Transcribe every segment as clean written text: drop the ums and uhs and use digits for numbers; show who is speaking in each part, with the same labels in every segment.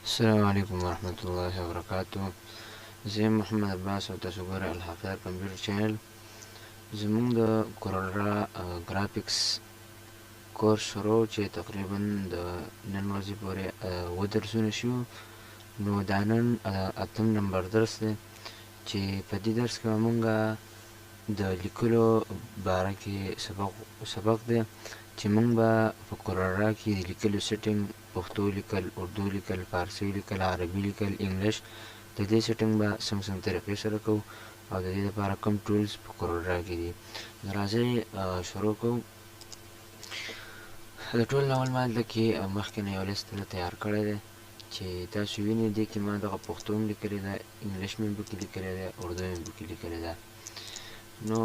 Speaker 1: السلام عليكم ورحمة الله وبركاته. زه محمد عباس او تاسو ګورئ الحافظ کمپیوټر چینل. زموږ د کورل ګرافیکس کورس شروع چې تقریبا د نن ورځې پورې اووه درسونه شو. نو دا نن اتم نمبر درس دی چې په دې درس کې به مونږ د لیکلو باره کې سبق دی چې مونږ به په کورل کې د لیکلو سیټینګ، پښتو لیکل، اردو لیکل، فارسی لیکل، عربي لیکل، انګلیش، د دې سیټینګ به څنګه طریقې سره کوو او د دې لپاره کوم ټولز په کورل کې دي. نو راځئ شروع کوو. د ټول اول ما دلته کې مخکې نه یو لیست تیار کړی دی چې تاسو وینئ. دې کې ما دغه پښتو هم لیکلې ده، انګلیش مې پکې لیکلی دی، اردو مې پکې لیکلې ده. نو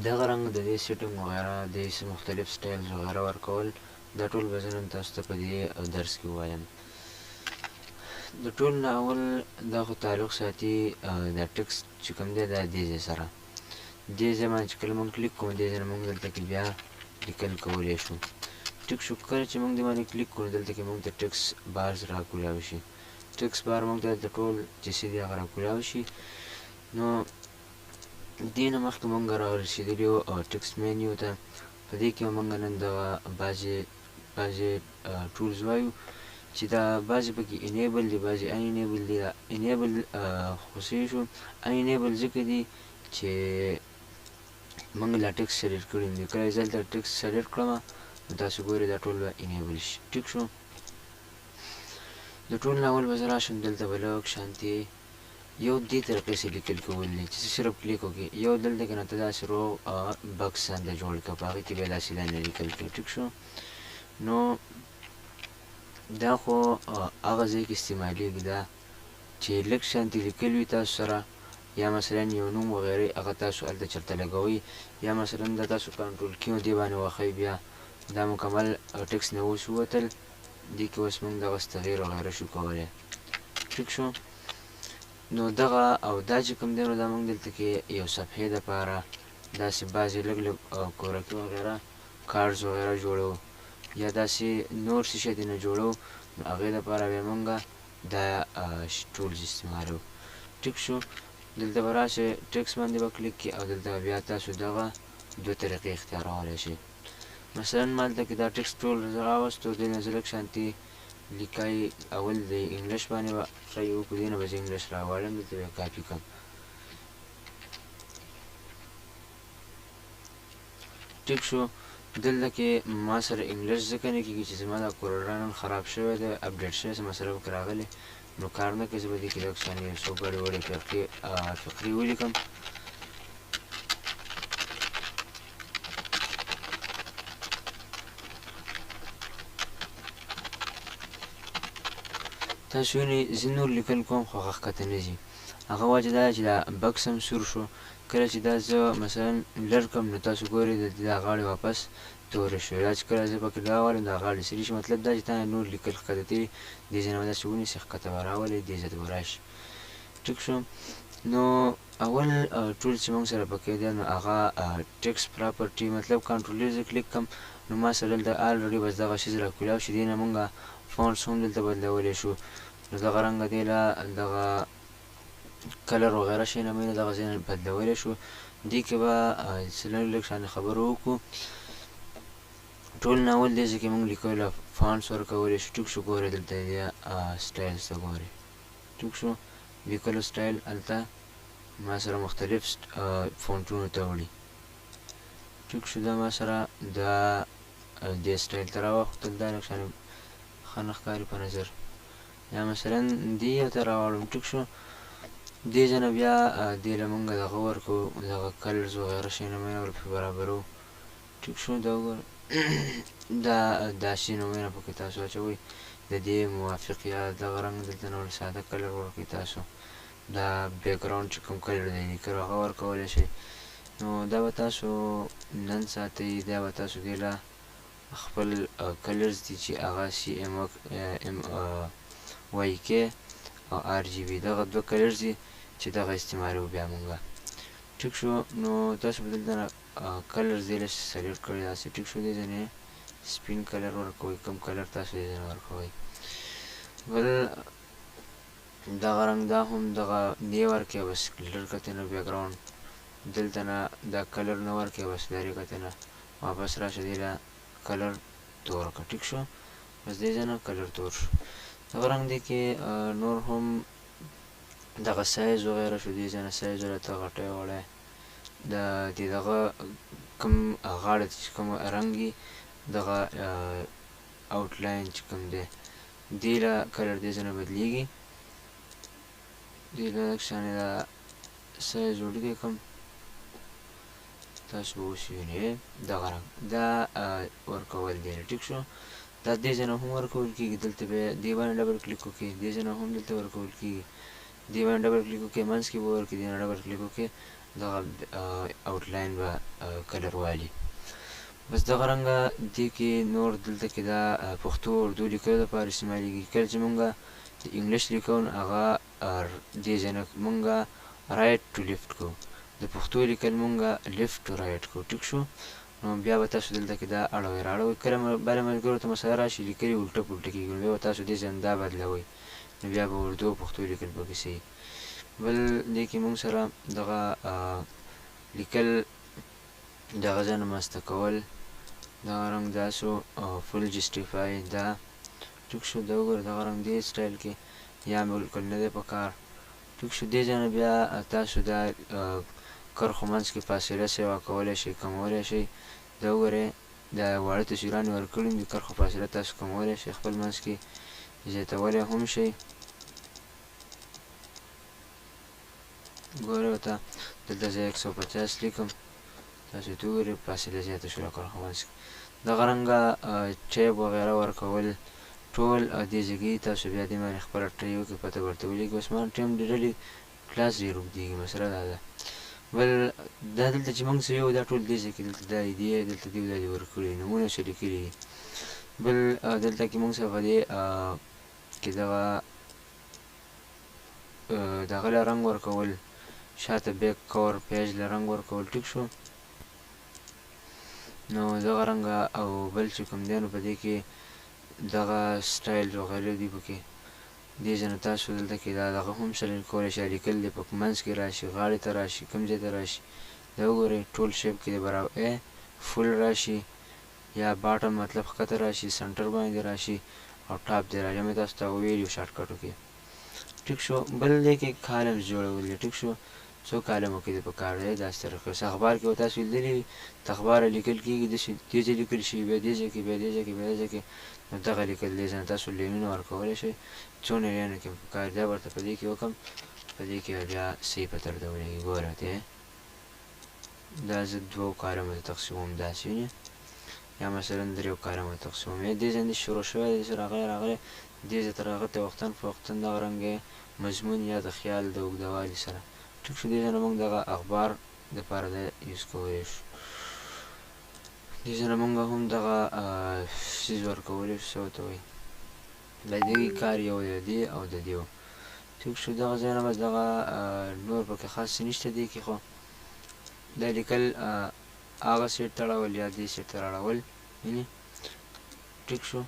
Speaker 1: دغه رنګ د دې سیټینګ وغیره د مختلف سټایلز وغیره ورکول دا ټول به زه نن تاسو ته په دې درس کې ووایم. د ټول نه اول دا خو تعلق ساتي د ټکسټ چې کوم دی دا دې ځای سره. دې ځای باندې چې کله مونږ کلیک کوو دې ځای نه مونږ دلته کې بیا لیکل کولی شو. ټیک شو. کله چې مونږ دې باندې کلیک کړو دلته کې مونږ ته ټکس بارز راکولاو شي. ټکس بار مونږ ته دلته ټول چې څه دي هغه راکولاو شي. نو دې نه مخکې مونږ رارسېدلي یو ټکسټ مینیو ته. په دې کې به مونږ نن دغه بعضې ټولز وایو چې دا بعضې پکې انیبل دي، بعضې ان انیبل دي. انیبل خو صحیح شو. ان انیبل ځکه دي چې مونږ لا ټکسټ سلیکټ کړي دي. کله زه دلته ټکسټ سلیکټ کړم نو تاسو ګورئ دا ټول به انیبل شي. ټیک شو. د ټول نه اول به زه راشم دلته به لږ شانتې یو دې طریقې سره لیکل کول دي چې صرف کلیک وکړي. یو دلته کې نه ته داسې روغ بکس څنډه جوړ کړه، په هغې کې به یې داسې لاندې لیکل کړي. ټیک شو. نو دا خو هغه ځای کې استعمالیږي دا چې لږ شانتې لیکل وي تاسو سره، یا مثلا یو نوم وغیره هغه تاسو هلته چېرته لګوئ، یا مثلا دا تاسو کنټرول کی او دې باندې وښئ بیا دا مکمل ټکسټ نه اوس ووتل. دې کې اوس موږ دغه تغییر وغیره شو کولی. ټیک شو. نو دغه او دا چې کوم دی نو دا موږ دلته کې یو صفحې دپاره داسې بعضې لږ لږ کورکي وغیره کارډز وغیره جوړو یا داسې نور څه شی نه جوړو، نو هغې دپاره بیا موږ دا ټولز استعمالوو. ټیک شو. دلته به راشئ ټکسټ باندې به کلیک کړئ او دلته بیا تاسو دغه دوه طریقې اختیارولی شئ. مثلا ما دلته کې دا ټکسټ ټول راوستو، دې نه زه لږ شانتې لیکئ. اول د انګلیش باندې به ښایي وکړو، دې نه به زه انګلیش راواړم، دلته به یې کاپي کړم. ټیک شو. دلته کې ما سره انګلیش ځکه نه کېږي چې زما دا کورل نن خراب شوی دی، اپډیټ شوی څه مسله پکې راغلی، نو کار نه کوي. زه به دې کې لږ ثانیې یو څو ګډې وډې فقرې ولیکم. تاسو وینئ زه نور لیکل کوم خو هغه ښکته نه ځي. هغه وجه دا ده چې دا بکس هم سور شو. کله چې دا زه مثلا لر کړم نو تاسو ګورئ دا غاړې واپس تورې شوې. دا چې کله زه پکې راولم دا غاړې سرې شي. مطلب دا چې تا نور لیکل ښکته تېري دې ځای نه به داسې ونیسئ، ښکته به راولئ، دې ځای ته به راشي. ټیک شو. نو اول ټول چې موږ سره پکې دی نو هغه ټکسټ پراپرټي، مطلب کنټرول زه کلیک کړم نو ما سره دلته الریډي بس دغه شیز راکولاو شي. دې نه موږ فونټس هم دلته بدلولی شو. نو دغه رنګه دې له دغه کلر وغیره شی نه مې دغه ځای نه بدلولی شو. دې کې به څه لږ شانې خبرې وکړو. ټول نه اول دې ځای کې موږ لیکلو له فونټس ورکولی شو. ټیک شو. ګورئ دلته دې سټایلز ته ګورئ. ټیک شو. لیکلو سټایل هلته ما سره مختلف فونټونو ته وړي. ټیک شو. دا ما سره دا دې سټایل ته راوختل، دا لږ شانې ښه نه ښکاري په نظر، یا مثلا دې یو ته راوړم. ټیک شو. دې ځای نه بیا دې له مونږ دغه ورکړو، دغه کلرز وغیره شیونه مې ورپسې برابرو. ټیک شو. دا وګوره دا شي نومونه پکې تاسو اچوئ د دې موافق، یا دغه رنګ دلته نه ساده کلر ورکړئ. تاسو دا بیکګراونډ چې کوم کلر دی لیکلو هغه ورکولی شئ. نو دا به تاسو نن ساتئ. دا به تاسو دې له خپل کلرز دي چې هغه CMYK او RGB دغه دوه کلرز دي چې دغه استعمالوو بیا مونږه. ټیک شو. نو تاسو به دلته نه کلرز دې له سلیکټ کړئ داسې. ټیک شو. دې ځای نه سپین کلر ورکوئ، کوم کلر تاسو دې ځای نه ورکوئ. بل دغه رنګ دا هم دغه دې ورکوي بس کلر کتې نه بیکګراوند دلته نه دا کلر نه ورکوي بس لرې کتې نه واپس راشه دې له کلر تور کړه ټیک شو بس دې ځای نه کلر تور شو دغه رنګ دی کې نور هم دغه سایز وغیره شو دې ځای نه سایز ورته غټی وړی د دې دغه کوم غاړه چې کوم رنګ وي دغه آوټلاین چې کوم دی دې له کلر دې ځای نه بدلیږي دې له لږ شانې دا سایز وړوکی کړم تاسو به اوس وینئ دغه رنګ دا ورکول دی ټیک شو دا دې ځای نه هم ورکول کېږي دلته بیا دې باندې ډبل کلیک وکړئ دې ځای نه هم دلته ورکول کېږي دې باندې ډبل کلیک وکړئ منځ کې به ورکړي دې نه ډبل کلیک وکړئ دغه آوټلاین به کلر والي بس دغه رنګه دې کې نور دلته کې دا پښتو اردو لیکلو دپاره استعمالیږي کله چې مونږ د انګلیش لیکو نو هغه دې ځای نه مونږ رایټ ټو لیفټ کوو د پښتو لیکل مونږه لیفټ ټو رایټ کوو ټیک شو نو بیا به تاسو دلته کې دا اړوئ راړوئ کله بله ملګرو ته مسله راشي لیکلي الټه پلټه کېږي نو بیا به تاسو دې ځای نه دا بدلوئ نو بیا به اردو او پښتو لیکل پکې صحیح بل دې کې مونږ سره دغه لیکل دغه ځای نه مسته کول دغه رنګ دا شو فل جسټیفای دا ټیک شو دا وګوره دغه رنګ دې سټایل کې یا بالکل نه دی په کار ټیک شو دې ځای نه بیا تاسو دا کرښو منځ کې فاصله سیوا کولی شئ کمولی شئ دا وګورئ دا واړه تصویران یې ورکړي دي کرښو فاصله تاسو کمولی شئ خپل منځ کې زیاتولی هم شئ ګورئ ورته دلته زه 150 لیکم تاسو ته وګورئ فاصله زیاته شوله کرښو منځ کې دغه رنګه ټیب وغیره ورکول ټول دې ځای تاسو بیا دې باندې خپله ټرۍ وکړئ پته به ورته ولګي اوس ما ټایم ډېرلی کلاس ډېر اوږدېږي مسله دا ده بل دا دلته چې موږ څه ویو دا ټول دې ځای کې دلته دا دې دلته دې دا دې ورکړي نومونه څه لیکلي دي بل دلته کې موږ سره په دې کې دغه له رنګ ورکول شاته بیک کور پیج له رنګ ورکول ټیک شو نو دغه رنګه او بل چې کوم دی نو په دې کې دغه سټایل وغیره دي پکې دې ځای نه تاسو دلته کې دا دغه هم سلیکټ کولی شئ لیکل دې په منځ کې راشي غاړې ته راشي کوم ځای ته راشي دا وګورئ ټول شیپ کې دې برابر فل راشي یا باټم مطلب ښکته راشي سنټر باندې راشي او ټاپ دې راشي مې تاسو ته ویلي شارټکټو کې ټیک شو بل دې کې کالمز جوړول دي ټیک شو څو کالمو کې دې په کار دی داسې طریقې اوس اخبار کې به تاسو لیدلي وي د اخباره لیکل کېږي داسې دې ځای لیکل شي بیا دې ځای کې بیا دې ځای کې بیا دې ځای کې نو دغه لیکل دې ځای نه تاسو لینونه ورکولی شئ څونه لینه کې په کار دی ورته په دې کې وکړم په دې کې بیا صحیح پته درته ولګي ګوره ته دا زه 2 کالمو ته تقسیموم داسې وینې یا مثلا 3 کالمو ته تقسیموم یا دې ځای نه شروع شوی دی راغلی دې ځای ته راغلی وختن فوختن دغه رنګ مضمون یا د خیال د اوږدوالي سره ټیک شو دې ځای نه موږ دغه اخبار دپاره د یوز کولی شو دې ځای نه موږ هم دغه څیز ورکولی شو څه ورته وایي د دې کار یو د دې او د دې و ټیک شو دغه ځای نه بس دغه نور پکې خاص څه نشته دې کې خو دا لیکل هغه سیټ ته اړول یا دې سیټ ته راړول وینې ټیک شو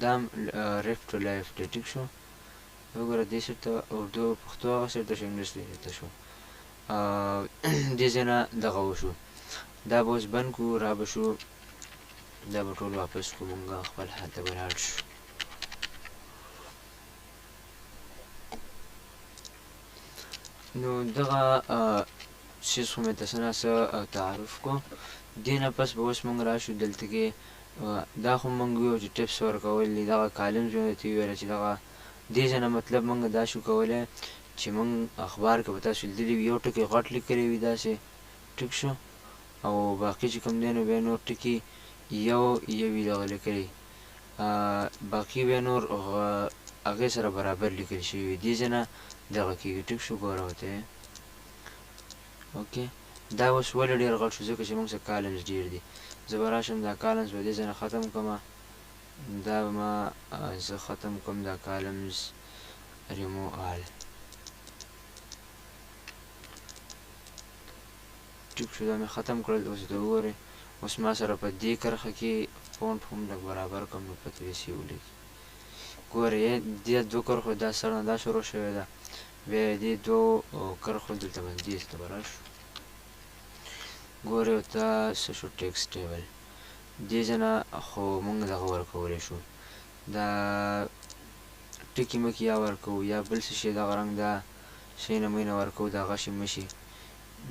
Speaker 1: دا هم لیفټ ټو لیفټ دی ټیک شو وګوره دې سیټ ته اردو پښتو هغه سیټ ته شو انګلیش ته شو دې ځای نه دغه وشو دا به اوس بند کړو را به شو دا به ټول واپس کړو مونږ خپل حال ته به لاړ شو نو دغه چیز خو مې تاسو نه څه تعارف کړو دې نه پس به اوس مونږ راشو دلته کې دا خو مونږ ویو چې ټپس ورکول دي دغه کالمز مې درته وویله چې دغه دې ځای نه مطلب مونږ دا شو کولی چې مونږ اخبار کې به تاسو لیدلي وي یو ټکي غټ لیکلی وي داسې ټیک شو او باقي چې کوم دی نو بیا نور ټکي یو وي دغه لیکلی باقي بیا نور هغې سره برابر لیکل شوي وي دې ځای نه دغه کېږي ټیک شو ګوره ورته اوکې دا اوس ولې ډېر غټ شو ځکه چې موږ سره کالمز ډېر دي زه به راشم دا کالمز به دې ځای نه ختم کړم دا به ما زه ختم کړم دا کالمز ریمو آل ټیک شو دا مې ختم کړل اوس د وګورئ اوس ما سره په دې کرښه کې فونټ هم لږ برابر کړم نو پته به یې ولګي ګورئ دې دوه کرښو دا سر نه دا شروع شوې ده بیا دې دوو کرښو دلته باندې دې ته به راشو ګورئ ورته څه شو ټیکسټ ټیبل دې ځای نه خو موږ دغه ورکولی شو دا ټکي مکي یا ورکوو یا بل څه شي دغه رنګ دا شی نه مینه ورکوو دا غشي مشي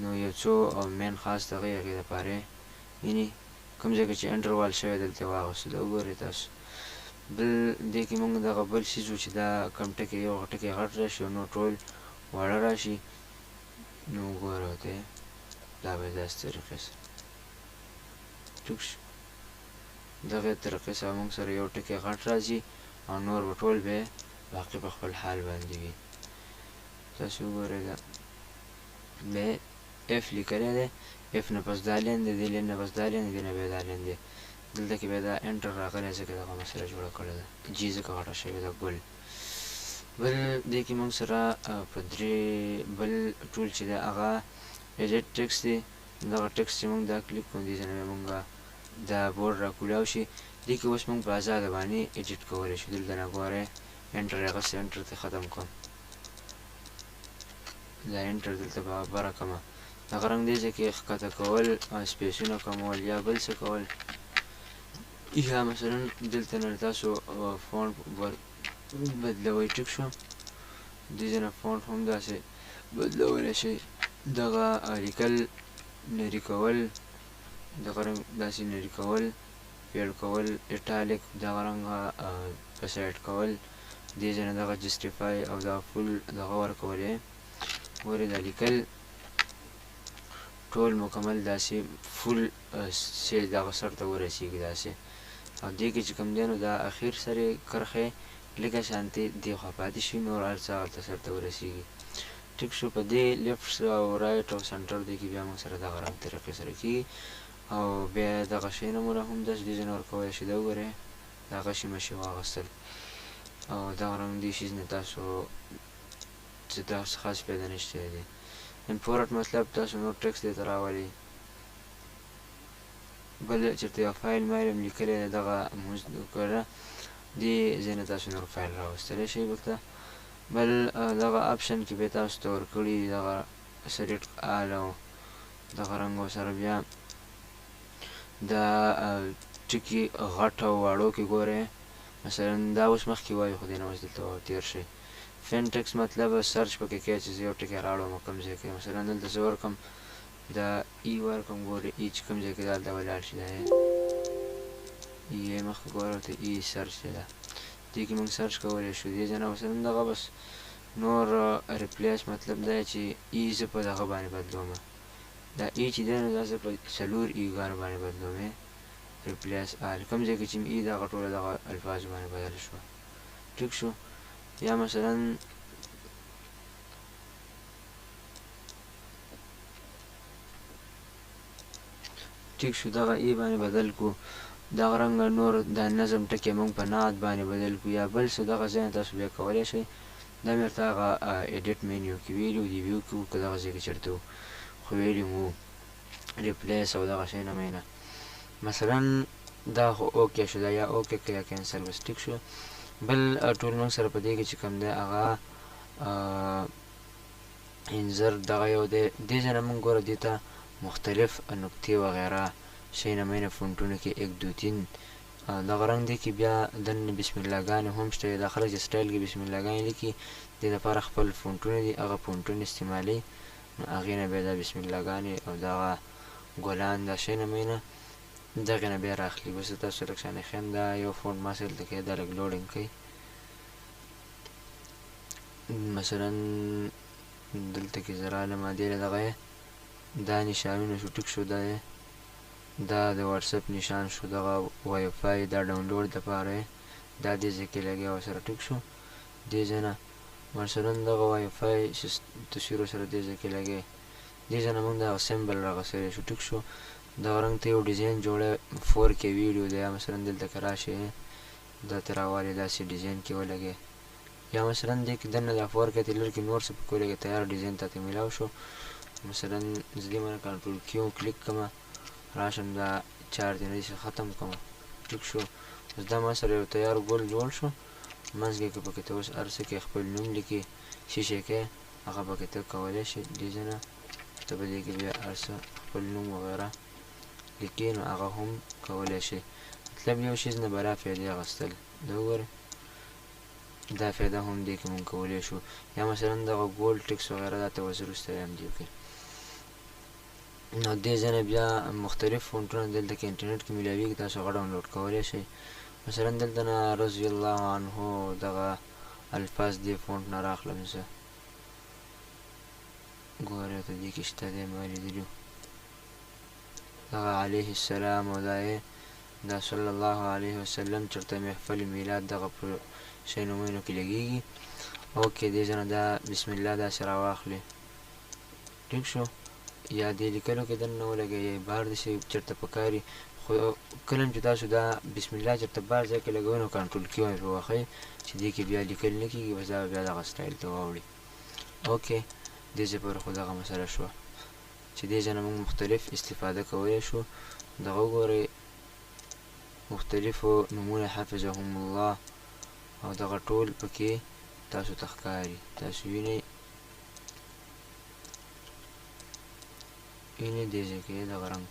Speaker 1: نو یو څو مین خاص دغه یې هغې دپاره ویني کوم ځای کې چې انټروال شوی دلته یې واغوستو دا وګورئ تاسو بل دې کې موږ دغه بل څیز و چې دا کم ټکی یو ټکی غټ راشي او نو ټول واړه راشي نو وګوره ورته دا به داسې طریقې سره ټیک شو دغې طریقې سره موږ سره یو ټکی غټ راځي او نور به ټول به باقي په خپل حال باندې وي تاسو وګورئ دا بیا اف لیکلی دی اف نه پس دا لین دی دې لین نه پس دا لین دی دې نه بیا دا لین دی دلته کې بیا دا انټر راغلی ځکه دغه مسله جوړه کړې ده جي ځکه غټه شوې ده ګل بل دې کې موږ سره په درې بل ټول چې دی هغه ایډیټ ټیکسټ دی دغه ټیکسټ چې موږ دا کلیک کوو دې ځای نه موږ دا بورډ راکولاو شي دې کې اوس موږ په ازاده باندې ایډیټ کولی شو دلته نه ګورئ انټر یې اخیستی انټر ته ختم کړم دا انټر دلته به بره کړمه دغه رنګ دې ځای کې ښکته کول سپیسونه کمول یا بل څه کول یا مثلا دلته نه تاسو فونټ بدلوئ ټیک شو دې ځای نه فونټ هم داسې بدلولی شئ دغه لیکل نري کول دغه رنګ داسې نري کول پیډ کول اټالیک دغه رنګه په سایډ کول دې ځای نه دغه جسټیفای او دغه فول دغه ورکول یې ګورئ دا لیکل ټول مکمل داسې فول سیج دغه سر ته ورسېږي داسې او دې کې چې کوم دی نو دا اخیر سرې کرښې لږه شانتې دې خوا پاتې شي نور هر څه هلته سر ته ورسېږي ټیک شو په دې لیفټ او رایټ او سنټر دې کې بیا موږ سره دغه رنګ طریقې سره کېږي او بیا دغه شی نمونه هم داسې دې ځای نه ورکولی شي دا وګورئ دا غشي مشي واغوستل او دغه رنګ دې شیز نه تاسو څه داسې خاص پیدا نشته دی امپورټ مطلب تاسو نور ټیکسټ دې ته راولئ بل چېرته یو فایل مایل هم لیکلی دی دغه موز وکړه دې ځای نه تاسو نور فایل راوستلی شئ بلته بل دغه اپشن کې به تاسو ته ورکړي دغه سلیکټ آل او دغه رنګو سره بیا دا ټکي غټ او واړو کې ګورئ مثلا دا اوس مخکې وایو خو دې نه اوس دلته تېر شئ فینټکس مطلب سرچ پکې کوي چې زه یو ټکی راوړم کوم ځای کې مثلا دلته زه ورکړم دا ای ورکړم ګورئ ای چې کوم ځای کې دا هلته ولاړ شي دا ای مخکې ګوره ورته ای سرچ دی دا دې کې موږ سرچ کولی شو دې ځای نه مثلا دغه بس نور ریپلیس مطلب دا چې ای زه په دغه باندې بدلوم دا ای چې دی نو دا زه په څلور ایګانو باندې بدلوم ریپلیس آل کوم ځای کې چې ای دغه ټوله دغه الفاظو باندې بدل شوه ټیک شو یا مثلا ټیک شو دغه ای باندې بدل کو دغه رنګه نور دا نظم ټکي موږ په نعت باندې بدل کو یا بل څه دغه ځای تاسو بیا کولی شئ دا مې ورته هغه ایډیټ مینیو کې ویلي وو دې ویو کې وو که دغه ځای کې چېرته وو خو ویلي مو ریپلیس او دغه شی نه مینه مثلا دا خو اوکې شو دا یا اوکې که یا کینسل بس ټیک شو بل ټول موږ سره په دې کې چې کوم دی هغه انزر دغه یو دی دې ځای نه موږ ګوره دې ته مختلف نقطې وغیره شی نه مینه فونټونه کې 1 2 3 دغه رنګ دی کې بیا دننه بسم الله ګانې هم شته دا خلک چې سټایل کې بسم الله ګانې لیکي دې دپاره خپل فونټونه دي هغه فونټونه استعمالوي نو هغې نه بیا دا بسم الله ګانې او دغه ګلان دا شی نه مینه دغې نه بیا راخلي بس تاسو لږ شانې ښیم دا یو فونټ ما سره دلته کې دا لږ لوډینګ کوي مثلا دلته کې زه رالم دې له دغه دا نشانونه شو ټیک شو دا د واتساپ نشان شو دغه وای فای دا ډاونلوډ دپاره دا دې ځای کې لګیا ورسره ټیک شو دې ځای نه مثلا دغه وای فای تصویر ورسره دې ځای کې لګی دې ځای نه موږ دغه سمبل راغوڅولی شو ټیک شو دغه رنګ ته یو ډیزاین جوړه 4K ویډیو دی یا مثلا دلته که راشئ دا ترې راوالې داسې ډیزاین کې ولګئ یا مثلا دې کې دننه دا 4K ته لږ کې نور څه پکې ولګئ تیار ډیزاین ته میلاو شو مثلا زه دې باندې کنټرول کیو کلیک کړمه راشم دا چارج نه ختم کړم ټیک شو اوس دا ما سره یو تیار ګل جوړ شو منځ کې که پکې ته اوس هر څه کې خپل نوم لیکې شیشې کې هغه پکې ته کولی شي دې ځای نه ته په دې کې بیا هر څه خپل نوم وغیره لیکې نو هغه هم کولی شي مطلب یو شیز نه بلا فایدې اخیستل دا وګورئ دا فایده هم دې کې مونږ کولی شو یا مثلا دغه ګولډ ټکس وغیره دا ته وزر وروسته وایم دې کې نو دې ځای نه بیا مختلف فونټونه دلته کې انټرنیټ کې میلاویږي تاسو هغه ډاونلوډ کولی شئ مثلا دلته نه رضی الله عنه دغه الفاظ دې فونټ نه راخلم زه ګورئ ته دې کې شته دی ما لیدلي دغه علیه السلام او دا صلی الله علیه وسلم چېرته محفل میلاد دغه په شی نومونو کې لګېږي اوکې دې ځای نه دا بسم الله داسې راواخلې ټیک شو یا دې لیکلو کې دننه ولګوئ بار داسې چېرته پکار وي خو کله چې تاسو دا بسم الله چېرته بار ځای کې لګوئ نو کنټرول کی باندې پرې وهئ چې دې کې بیا لیکل نه کېږي بس دا بیا دغه سټایل ته واوړي اوکې دې ځای پورې خو دغه مسله شوه چې دې ځای نه موږ مختلف استفاده کولی شو دغه وګورئ مختلفو نومونه حفظهم الله او دغه ټول پکې تاسو ته ښکاري تاسو وینئ دې ځای کې دغه رنګ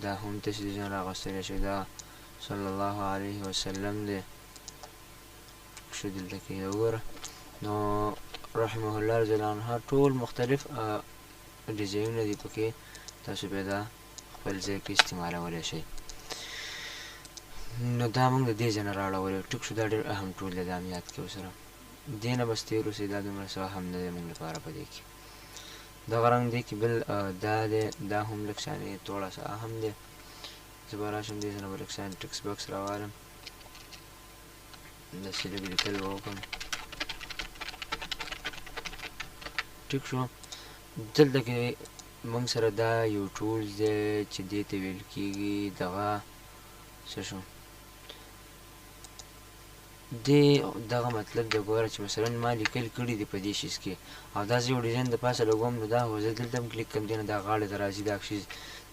Speaker 1: دا هم تاسو دې ځای نه راغوستلی شئ دا صلی الله علیه وسلم دی شو دلته کې وګوره نو رحمه الله رضی الله عنه ټول مختلف ډیزاینونه دي پکې تاسو بیا دا خپل ځای کې استعمالولی شئ نو دا موږ د دې ځای نه راوړولی ټیک شو دا ډېر اهم ټول دی دا هم یاد کړئ ورسره دې نه بس تېر اوسئ دا دومره څه اهم نه دی موږ لپاره په دې کې دغه رنګ دی کې بل دا دی دا هم لږ شانې توړه څه اهم دی زه به راشم دې ځای نه به لږ شانې ټکس بکس راوالم داسې لږ لیکل به وکړم ټیک شو دلته کې موږ سره دا یو ټولز دی چې دې ته ویل کېږي دغه څه شو دغه مطلب د ګوره چې مثلا ما لیکل کړي دي په دې شیز کې او دا زه یو ډیزاین د پاسه لګوم نو دا خو زه دلته هم کلیک کوم دې نه دا غاړې ته راځي دا شیز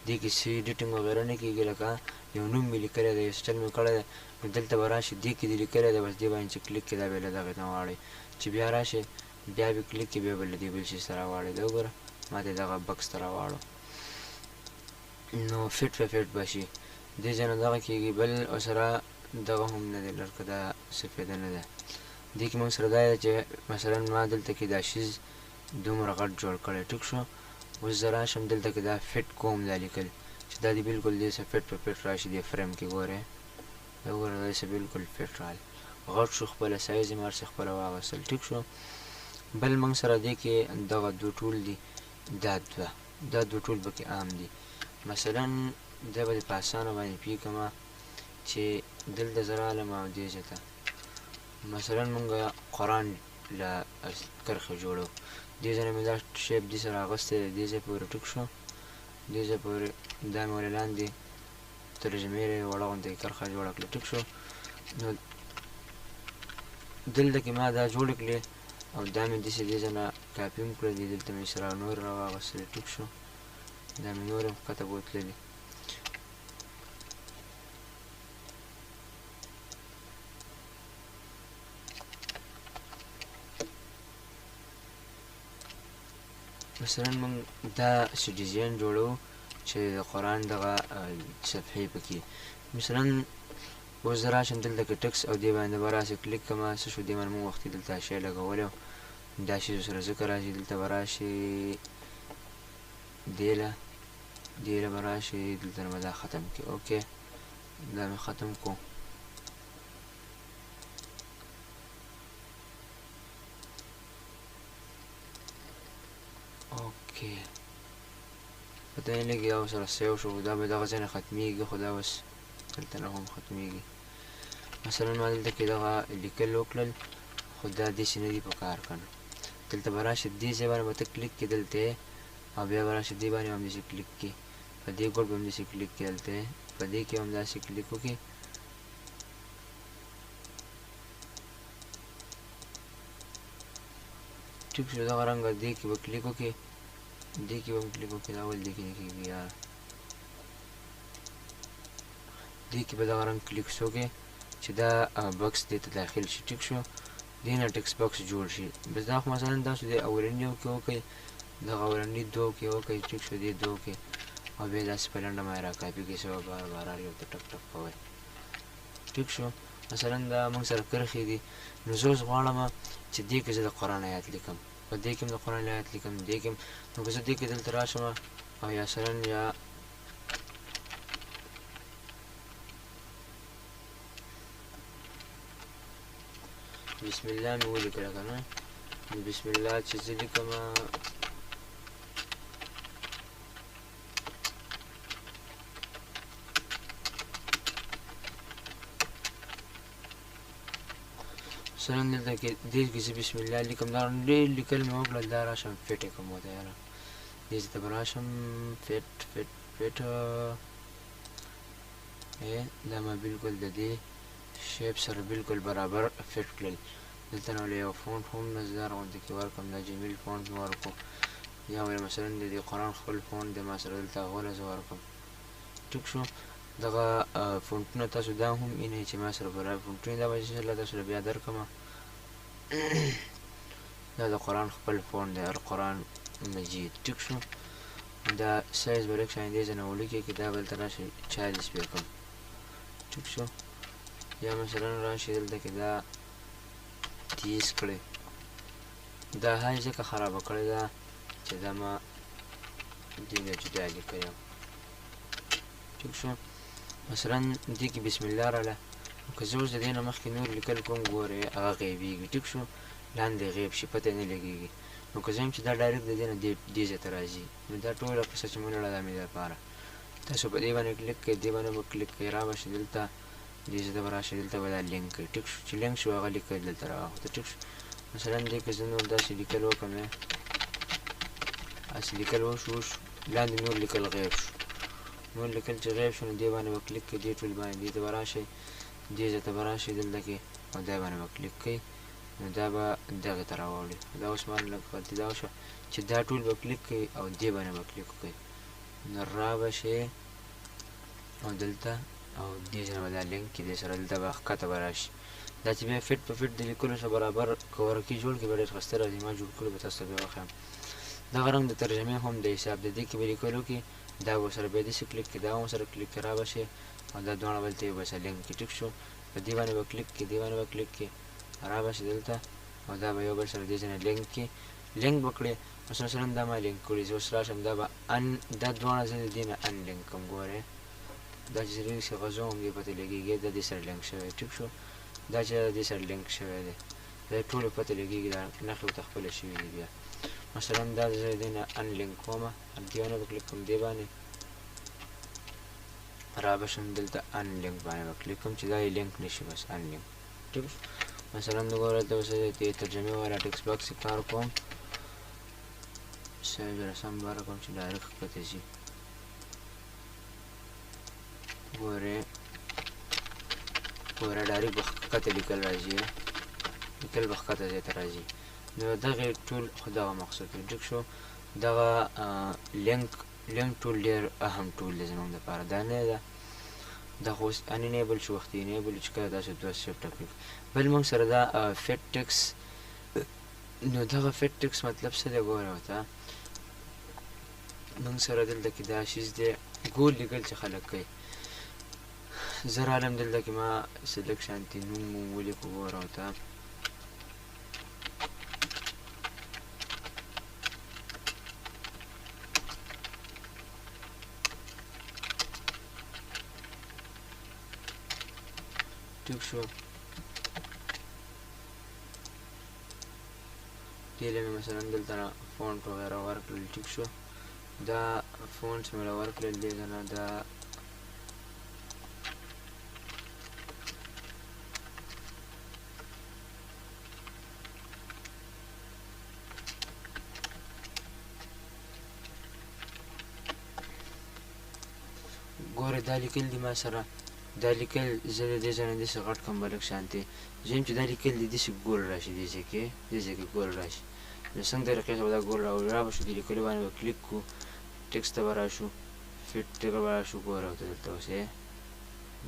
Speaker 1: دې کې څه ایډیټینګ وغیره نه کېږي لکه یو نوم مې لیکلی دی یو سټایل مې کړی دی نو دلته به راشي دې کې دې لیکلی دی بس دې باندې چې کلیک کړي دا بیا له دغې نه واړئ چې بیا راشي بیا به کلیک کړي بیا به له دې بل شي ته راواړئ دا وګوره ما ته دغه بکس ته راواړو نو فټ په فټ به شي دې ځای نه دغه کېږي بل ورسره دغه هم نه دی لکه دا څه فایده نه ده دې کې موږ سره دا ده چې مثلا ما دلته کې دا شیز دومره غټ جوړ کړی ټیک شو اوس زه راشم دلته کې دا فټ کوم دا لیکل چې دا دې بلکل دې څه فټ په فټ راشي دې فریم کې ګورئ دا وګوره دا څه بلکل فټ راغلی غټ شو خپله سایز یې مې هر څه خپله واغوستل ټیک شو بل موږ سره دې کې دغه دوه ټول دي دا دوه ټول پکې عام دي مثلا دا به دې په اسانه باندې پوه کړمه چې دلته زه رالم او دې ځای ته مثلا مونږ قرآن له کرښې جوړو دې ځای نه مې دا شیپ دې سره اخیستی دی دې ځای پورې ټیک شو دې ځای پورې دا مې ولې لاندې ترجمې وړه غوندې کرښه جوړه کړه ټیک شو نو دلته کې ما دا جوړې کړې او دا مې داسې دې ځای نه کاپي هم کړه دلته مې سره نور راواغېستلې ټیک شو دا مې نور هم ښکته بوتللې مثلا موږ دا څه ډیزاین جوړو چې د قرآن دغه صفحې پکې مثلا اوس زه راشم دلته کې ټکس او دې باندې به راسي کلیک کړمه څه شو دې باندې موږ وختي دلته شی لګولی دا شی سره ذکر راشي دلته به راشي دې له به راشي دلته نه به دا ختم کړي اوکې دا مې ختم کړو اوکې پته یې نه لګي دا سره سیو شو دا به دغه ځای نه ختمیږي خو دا اوس دلته نه هم ختمیږي مثلا ما دلته کې دغه لیکل وکړل خو دا داسې نه دي په کار که نه دلته به راشي دې ځای باندې به ته کلیک کړې دلته او بیا به راشي دې باندې هم داسې کلیک کړي په دې ګوټ به هم داسې کلیک کړي دلته په دې کې هم داسې کلیک وکړي ټیک شو دغه رنګه دې کې به کلیک وکړي دې کې به هم کلیک وکړي دا ول دې کې نه کېږي یاره دې کې به دغه رنګ کلیک وکړي چې دا بکس دې ته داخل شي. ټیک شو، دې نه ټکس بکس جوړ شي. بس دا خو مثلا تاسو د اولني یو کې وکړئ، دغه اولني دوه کې وکړئ. ټیک شو، دې دوه کې او بیا داسې په لنډه مایه را کاپي کړئ، سبا بار بار هر یو ته ټک ټک کوئ. ټیک شو، مثلا دا موږ سره کرښې دي، نو زه اوس غواړم چې دې کې زه د قرآن آیات لیکم، په دې کې هم د قرآن آیات لیکم، دې کې هم. نو که زه دې کې دلته راشم او یا مثلا یا بسم الله مې ولیکله که نه، بسم الله چې زه لیکم مثلا دلته کې دې کې زه بسم الله لیکم، دا ډېر لیکل مې وکړل، دا راشم فټ یې کوم ورته یاره دې ته به راشم فټ فټ فټ دا ما بالکل د دې شیپ سره بالکل برابر فټ کړل. دلته نو له یو فونټ هم نظر غونډه کې ورکم، دا جمیل فونټ مې ورکړو، یا وایي مثلا د دې قرآن خپل فونټ د ما سره دلته هغوله زه ورکړم. ټیک شو، دغه فونټونه تاسو دا هم اینئ چې ما سره برابر فونټونه دا به انشاءالله تاسو له بیا درکړم. دا د قرآن خپل فونټ دی، القرآن مجید. ټیک شو، دا سایز به لږ شان دې ځای نه ولیکئ چې دا به دلته راشي 40 پې کړم. ټیک شو، یا مثلا راشي دلته کې دا 30 کړئ. دا های ځکه خرابه کړې ده چې دا ما دې نه جدا لیکلی یم. ټیک شو، مثلا دې کې بسم الله راغله، که زه اوس د دې نه مخکې نور لیکل کوم ګورئ هغه غیبېږي. ټیک شو، لاندې غیب شي، پته یې نه لګېږي. نو که زه یم چې دا ډایرکټ د دې نه دې ځای ته راځي، نو دا ټوله قصه چې مو لړه دا مې دپاره تاسو په دې باندې کلیک کړئ، دې باندې به کلیک کړئ، را به شي دلته دې ځای ته به راشئ، دلته به دا لینک کړئ. ټیک شو، چې لینک شو هغه لیکئ دلته راواخلئ. ټیک شو، مثلا دې کې زه نور داسې لیکل وکړم، هسې لیکل وشو لاندې نور لیکل غیب شو، نور لیکل چې غیب شو، نو دې باندې به کلیک کړئ، دې ټول باندې دې ته به راشئ، دې ځای ته به راشئ دلته کې او دا باندې به کلیک کړئ، نو دا به دغې ته راوړي. دا اوس ما لږ غلطي دا وشوه چې دا ټول به کلیک کړئ او دې باندې به کلیک وکړئ، نو را به شئ او دلته او دې ځای نه به دا لینک کې دې سره دلته به ښکته به راشي. دا چې بیا فټ په فټ د لیکلو سره برابر که ورقي جوړ کړي به ډېر ښایسته راځي. ما جوړ کړي به تاسو ته بیا وښیم. دغه رنګ د ترجمې هم د حساب د دې کې به لیکلو کې دا به ورسره بیا داسې کلیک کړي، دا هم ورسره کلیک کړي، را به شئ او دا دواړه بل ته یو بل سره لینک کړي. ټیک شو، په دې باندې به کلیک کړي، دې باندې به کلیک کړي، را به شئ دلته او دا به یو بل سره دې ځای نه لینک کړي، لینک به کړئ. مثلا دا ما لینک کړي، زه اوس راشم دا به دا دواړه زه د دې نه ان لینک کوم. ګورئ دا چې لینک شي غزو هم دې پته لګېږي دا دې سره لینک شوی. ټیک شو، دا چې دې سره لینک شوی دی دا ټولې پته لګېږي، دا نښې ورته خپله شوي دي. بیا مثلا دا زه دې نه ان لینک کومه، دې باندې به کلیک کوم، دې باندې را به شم دلته ان لینک باندې به کلیک کوم چې دا یې لینک نه شي، بس ان لینک. ټیک شو، مثلا د ګوره دلته اوس د ترجمې والا ټکس باکس کار کوم، سایز رسم باره کوم چې ډایرکټ ښکته ځي. ګورئ ډایرکټ به ښکته لیکل راځي، لیکل به ښکته ځای ته راځي. نو دغې ټول خو دغه مقصود دی. ټیک شو، دغه لینک ټول ډېر اهم ټول دی زموږ دپاره. دا نه ده دا خو اوس انینیبل شو، وختي انیبل چې کله داسې دوه شیفټ کړي. بل موږ سره دا فټ ټکس، نو دغه فټ ټکس مطلب څه دی؟ ګوره ورته موږ سره دلته کې دا شیز دی ګول لیکل چې خلک کوي. زه رالم دلته کې ما څه لږ شانتي نوم ولیکو. ګوره ورته ټیک شو، دې له مې مثلا دلته نه فونټ وغیره ورکړل. ټیک شو، دا فونټس مې له ورکړل دې ځای نه، دا ګوره دا لیکل دي ما سره، دا لیکل زه د دې ځای نه داسې غټ کړم به لږ شانتې، زه یم چې دا لیکل دي داسې ګول راشي، دې ځای کې ګول راشي. نو څنګه طریقې سره به دا ګول راوړي، را به شو دې لیکلو باندې به کلیک کړو، ټکس ته به راشو، فټ ته به راشو. ګوره ورته دلته اوس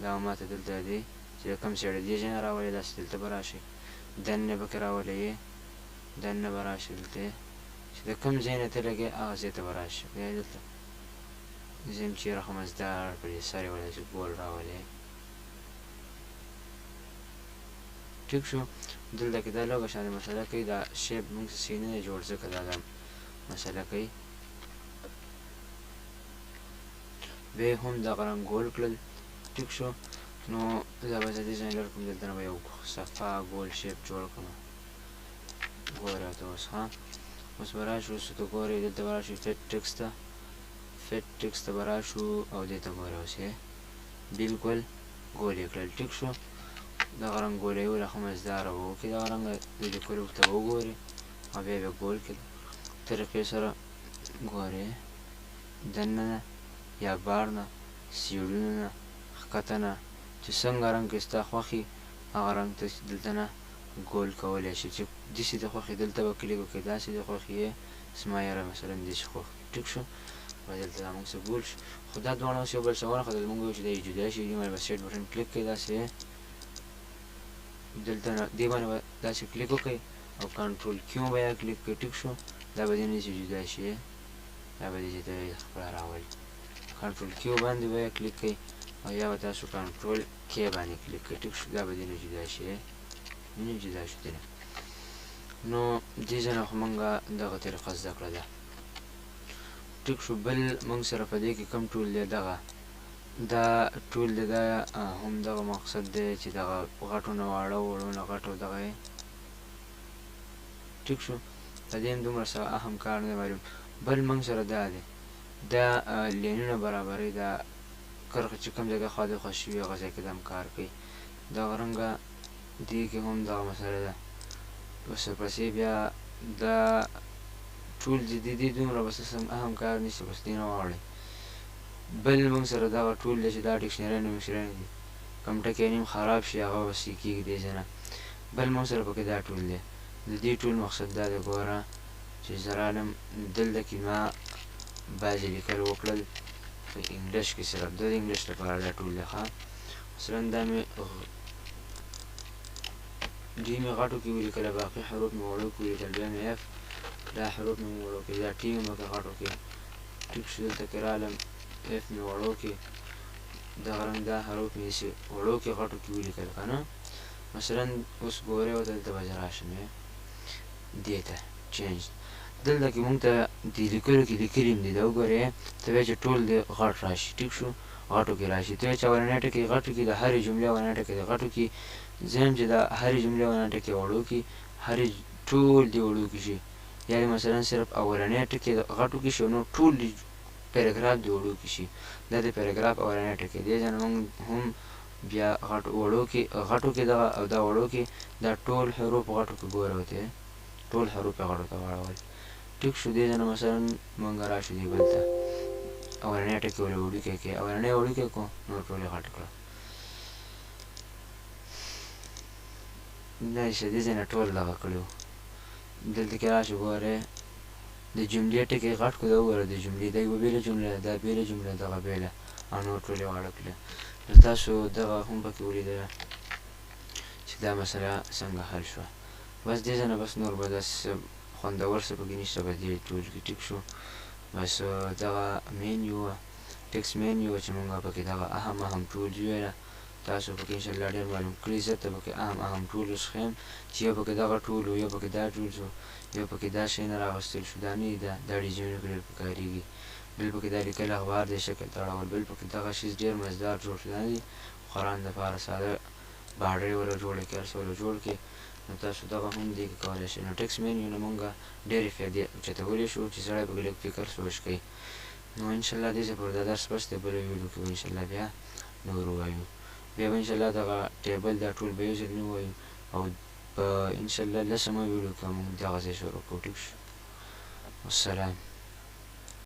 Speaker 1: دا ماته دلته دی چې چې کوم سایډ دې ځای نه راولئ داسې دلته به راشئ دننه پکې راولئ دننه به راشئ دلته چې د کوم ځای نه ته لګئ هغه ځای ته به راشئ بیا دلته زم چیرې خو مزدار کړئ سر یې ولې چې ګول راولئ ټیک شو دلته کې دا لږه شانې مسله کوي دا شیپ موږ څه نه دی جوړ ځکه دا مسله کوي بیا هم دغه رنګ ګول کړل ټیک شو نو دا به زه ډیزاینر کوم دلته نه به یو صفا ګول شیپ جوړ کړم ګوره ته اوس ها اوس به راشو اوس ته ګورئ دلته به راشو فټ ټکس ته به راشو او دې ته ګوره اوس یې بلکل ګول یې کړل ټیک شو دغه رنګ ګول یې وله ښه مزداره به وکړي دغه رنګه د لیکلو ته وګورئ او بیا به ګول کړي طریقې سره ګورئ دننه یا بار نه سیړونو نه ښکته نه چې څنګه رنګ کې ستا خوښي هغه رنګ ته دلته نه ګول کولی شي چې داسې دې خوښي دلته به کلیک وکړئ داسې دې خوښي یې زما یاره مثلا داسې خوښ ټیک شو به دلته دا موږ څه ګول شو خو دا دواړه اوس یو بل څه ورخه موږ وایو چې دا یې جدا شي دې باندې به سیټ بټن کلیک کړئ داسې دلته دې باندې به داسې کلیک وکړئ او کنټرول کیو به یا کلیک کړئ ټیک شو دا به دې نه چې جدا شي دا به دې ته خپله راولي کنټرول کیو باندې به یا کلیک کړئ او یا به تاسو کنټرول کی باندې کلیک کړئ ټیک شو دا به دې نه جدا شي نه جدا شو دې نو دې ځای نه خو موږ دغه طریقه زده کړه ده ټیک شو بل موږ سره په دې کې کوم ټول دی دغه دا ټول دی دا هم دغه مقصد دی چې دغه غټو نه واړه وړو نه غټو دغه یې ټیک شو د دې هم دومره څه اهم کار نه دی معلوم بل موږ سره دا دی دا لینونه برابرۍ دا کرښې چې کوم ځای کې خوا دېخوا شوي هغه ځای کې دا هم کار کوي دغه رنګه دې کې هم دغه مسله ده ورپسې بیا دا ټول چې دې دومره بس اهم کار نیسي بس دې نه واړئ بل موږ سره دغه ټول دی چې دا ډکشنري نومشري دي کوم ټکی نیم خراب شي هغه بس یې کېږي دې ځای نه بل موږ سره پکې دا ټول دی د دې ټول مقصد دا دی ګوره چې زه رالم دلته کې ما بعضې لیکل وکړل په انګلیش کې صرف د انګلیش لپاره دا ټول دی ښه مثلا دا مې ډي مې غټو کې ولیکل باقي حروف مې وړو کې ولیکل بیا مې اف دا حروف مې وړو کې دا ټي مې پکې غټو کې ټیک شو دلته کې رالم اف مې وړو کې دغه رنګ دا حروف مې داسې وړو کې غټو کې ولیکل که نه مثلا اوس ګورئ او دلته به زه راشم دې ته چینج دلته کې مونږ ته د لیکلو کې لیکلي هم دي دا وګورئ ته وایې چې ټول دې غټ راشي ټیک شو غټو کې راشي ته وایې چې اولنی ټکی غټو کې د هرې جملې اولنی ټکی د غټو کې زم چې د هرې جملې اولنی ټکی وړو کې هرې ټول دې وړو کې شي یعنې مثلا صرف اولنی ټکی د غټو کې شي نو ټول پیراګراف دې وړو کې شي دا د پیراګراف اولنی ټکی دې ځای نه مونږ هم بیا غټو کې دغه او دا وړو کې دا ټول حروف غټو کې ګوره ورته ټول حروف یې غټو ته واړول ټیک شو دې ځای نه مثلا مونږ راشو دې بل ته اولنی ټکی ولې وړوکی کړې اولنی وړوکی کړو نو ټول یې غټ کړه دا چې دې ځای نه ټول دغه کړي وو دلته کې راشو ګورئ د جملې ټکی غټ کړو دا وګوره د جملې دا یوه بېله جمله ده دا بېله جمله دغه بېله او نور ټول یې غاړه کړله تاسو دغه هم پکې ولیدله چې دا مسله څنګه حل شوه بس دې ځای نه بس نور به داسې خوندور څه پکې نشته په دې ټول کې ټیک شو بس دغه مینیو وه ټکس مینیو وه چې مونږ پکې دغه اهم ټول ویله تاسو پکې انشاءالله ډېر معلوم کړي زه ته پکې اهم ټول اوس ښیم چې یو پکې دغه ټول و یو پکې دا ټول شو یو پکې دا شی نه راغوستل شو دا نه ده دا ډیزاینونه کې ډېر پکارېږي بل پکې دا لیکل اخبار دی شکل ته اړول بل پکې دغه شیز ډېر مزدار جوړ شو دا نه دي قرآن دپاره ساده باډرې وله جوړه کړې هر څه وله جوړ کړې نو تاسو دغه هم دې کې کولی شئ نو ټکس مینیو نه مونږ ډېرې فایدې اوچتولی شو چې سړی پکې لږ فکر سوچ کوي نو انشاءالله دې ځای پورې دا درس بس دی بله ویډیو کې به انشاءالله بیا نور ووایو بیا به انشاءالله دغه ټیبل دا ټول به یو ځل نه ووایو او په انشاءالله لسمه ویډیو کې مونږ دغه ځای شروع کوو ټیک شو والسلام